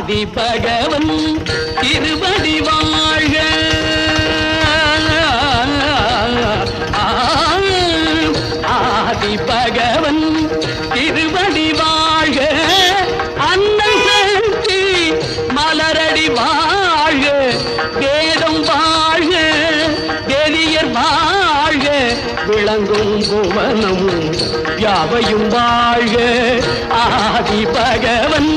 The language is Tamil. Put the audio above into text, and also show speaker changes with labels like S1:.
S1: ஆதி பகவன் திருவடி வாழ்க. ஆதி பகவன் திருவடி வாழ்க. அன்னை சக்தி மலரடி வாழ்க. வேதம் வாழ்க, வேதியர் வாழ்க. விளங்கும் புவனம் யாவையும் வாழ்க. ஆதி பகவன்